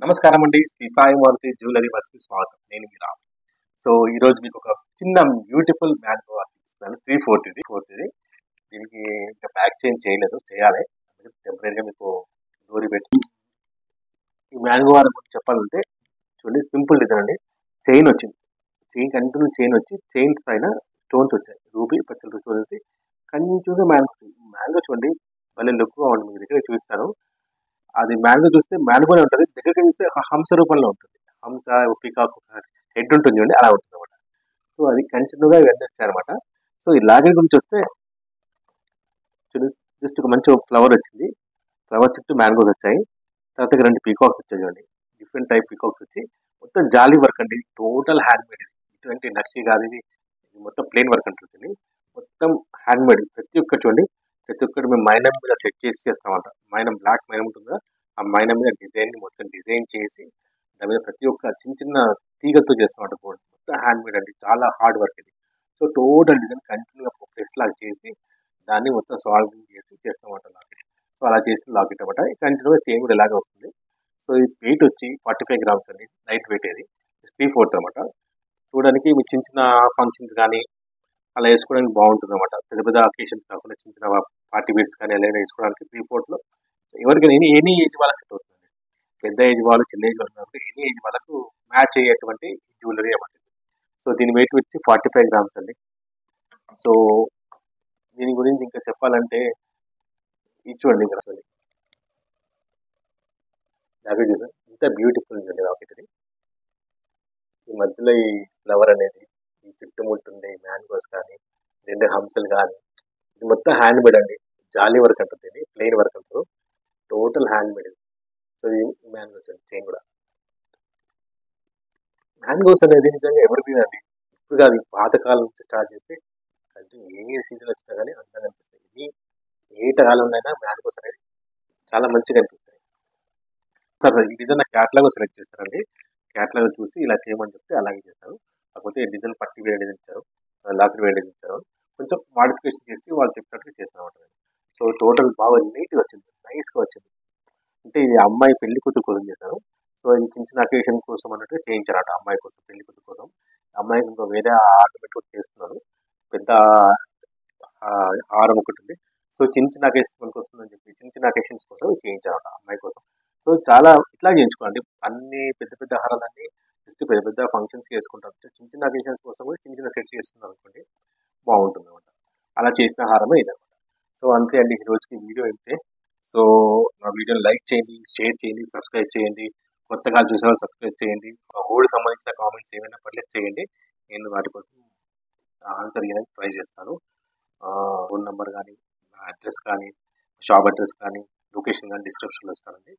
నమస్కారం అండి. శ్రీ సాయి మారుతి జ్యువెలరీ వర్క్స్‌కి స్వాగతం. నేను మీ రామ్. సో ఈరోజు మీకు ఒక చిన్న బ్యూటిఫుల్ మ్యాంగో చూపిస్తున్నాను. 3/4 ఇది. దీనికి ఇంకా ప్యాక్ చేయలేదు. చేయాలి. అందుకే టెంపరరీగా మీకు డోరీ పెట్టి ఈ మ్యాంగో హారం గురించి చెప్పాలంటే చూడండి, సింపుల్ డిజైన్ అండి. చైన్ వచ్చింది. కంటిన్యూ చైన్ వచ్చి చైన్స్ పైన స్టోన్స్ వచ్చాయి. రూబీ, పచ్చల స్టోన్ వచ్చి కంటిన్యూగా మ్యాంగో చూడండి, భలే లుక్‌గా ఉంటుంది. మీకు దగ్గర చూపిస్తాను. అది మ్యాంగో చూస్తే మ్యాంగోనే ఉంటుంది. దగ్గరికి చూస్తే హంస రూపంలో ఉంటుంది. హంస, పీకాక్ హెడ్ ఉంటుంది చూడండి, అలా ఉంటుంది అనమాట. సో అది కంటిన్యూగా ఇవన్నీ వచ్చాయన్నమాట. సో ఈ లాగిన్ గురించి వస్తే చూడండి, జస్ట్ ఒక మంచి ఫ్లవర్ వచ్చింది. ఫ్లవర్ చుట్టూ మ్యాంగోస్ వచ్చాయి. తర్వాత 2 పీకాక్స్ వచ్చాయి చూడండి. డిఫరెంట్ టైప్ పీకాక్స్ వచ్చి మొత్తం జాలీ వర్క్ అండి. Total hand made. ఇటువంటి నక్షి కాదు ఇది. మొత్తం ప్లెయిన్ వర్క్ అంటుంది. మొత్తం హ్యాండ్ మేడ్. ప్రతి ఒక్కటి చూడండి, ప్రతి ఒక్కటి మేము మైనం మీద సెట్ చేసి చేస్తామంట. మైనం, బ్లాక్ మైనం ఉంటుందా, ఆ మైనం మీద మొత్తం డిజైన్ చేసి దాని మీద ప్రతి ఒక్క చిన్న చిన్న తీగలతో చేస్తామంట. బోర్డు మొత్తం హ్యాండ్ మేడ్ అండి. చాలా హార్డ్ వర్క్ ఇది. సో టోటల్ డిజైన్ కంటిన్యూగా ప్రెస్ లాగా చేసి దాన్ని మొత్తం సాల్వింగ్ చేసి చేస్తామంట లాకెట్. సో అలా చేసిన లాకెట్ అనమాట. కంటిన్యూగా చైన్ కూడా ఇలాగే వస్తుంది. సో ఈ వెయిట్ వచ్చి 45 గ్రామ్స్ అండి. లైట్ వెయిట్ ఇది. 3/4 అనమాట. చూడడానికి మీ చిన్న చిన్న ఫంక్షన్స్ కానీ అలా వేసుకోవడానికి బాగుంటుంది అనమాట. పెద్ద పెద్ద అకేషన్స్ కాకుండా చిన్న చిన్న పార్టీ వేర్స్ కానీ అలా వేసుకోవడానికి 3/4లో ఎవరికైనా ఎనీ ఏజ్ వాళ్ళకి సెట్ అవుతుంది. పెద్ద ఏజ్ వాళ్ళు, చిన్న ఏజ్ వాళ్ళు కాబట్టి ఎనీ ఏజ్ వాళ్ళకు మ్యాచ్ అయ్యేటువంటి జ్యువెలరీ అన్నమాట. సో దీని వెయిట్ వచ్చి 45 గ్రామ్స్ అండి. సో దీని గురించి ఇంకా చెప్పాలంటే ఇది చూడండి, ఇక్కడ చూడండి లాకెట్ చూసారు, ఇంత బ్యూటిఫుల్ ఉంది లాకెట్ ఇది. ఈ మధ్యలో ఈ ఫ్లవర్ అనేది, ఈ చుట్టుముట్టుండే మ్యాంగోస్ కానీ, 2 హంసలు కానీ, ఇది మొత్తం హ్యాండ్ మేడ్ అండి. జాలీ వర్క్ అంటుంది, ఇది ప్లెయిన్ వర్క్ అంటారు. Total hand made. సో ఈ మ్యాంగోస్ అండి, చైన్ కూడా మ్యాంగోస్ అనేది నిజంగా ఎవరి మీద అండి. ఇప్పుడు కాదు, పాతకాలం నుంచి స్టార్ట్ చేస్తే ఏ సీజన్ వచ్చినా కానీ అందంగా అనిపిస్తాయి. ఇది ఏ కాలంలో మ్యాంగోస్ అనేది చాలా మంచిగా అనిపిస్తాయి. సార్ ఈ డిజైన్ నాకు క్యాట్లాగ్ సెలెక్ట్ చేస్తారండి. క్యాట్లాగ్ చూసి ఇలా చేయమని చెప్తే అలాగే చేస్తారు. కాకపోతే డిజైన్ పట్టి వేరే డిజైన్ ఇచ్చారు, లాకెట్ వేరే డిజైన్ ఇచ్చారు. కొంచెం మాడిఫికేషన్ చేసి వాళ్ళు చెప్పినట్టుగా చేస్తాను అనమాట. సో టోటల్ బాగా నీట్గా వచ్చింది, నైస్గా వచ్చింది. అంటే ఇది అమ్మాయి పెళ్లి కూతురు కోసం చేశాను. సో ఇది చిన్న చిన్న అకేషన్ కోసం అన్నట్టుగా చేయించారట. అమ్మాయి కోసం, పెళ్లి కూతురు కోసం. అమ్మాయికి ఇంకో వేరే ఆర్నమెంట్ కూడా చేస్తున్నాను. పెద్ద హారం ఒకటి ఉంది. సో చిన్న చిన్న అకేషన్ వస్తుందని చెప్పి చిన్న చిన్న అకేషన్స్ కోసం చేయించారట అమ్మాయి కోసం. సో చాలా ఇట్లా చేయించుకోండి. అన్ని పెద్ద పెద్ద హారాలన్నీ జస్ట్ పెద్ద పెద్ద ఫంక్షన్స్కి వేసుకుంటారు. చిన్న చిన్న అకేషన్స్ కోసం కూడా చిన్న చిన్న సెట్స్ చేసుకున్నారు అనుకోండి, బాగుంటుంది అనమాట. అలా చేసిన హారమే ఇదనమాట. సో అంతే అండి ఈ రోజుకి వీడియో అయితే. సో నా వీడియోని లైక్ చేయండి, షేర్ చేయండి, సబ్స్క్రైబ్ చేయండి. కొత్తగా చూసిన వాళ్ళు సబ్స్క్రైబ్ చేయండి. గోల్డ్ సంబంధించిన కామెంట్స్ ఏమైనా పర్లేదు చేయండి. నేను వాటి కోసం ఆన్సర్ ఇవ్వడానికి ట్రై చేస్తాను. ఫోన్ నెంబర్ కానీ, నా అడ్రస్ కానీ, షాప్ అడ్రస్ కానీ, లొకేషన్ కానీ డిస్క్రిప్షన్లో ఇస్తానండి.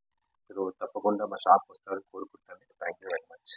మీరు తప్పకుండా మా షాప్కి వస్తారని కోరుకుంటాను. Thank you very much.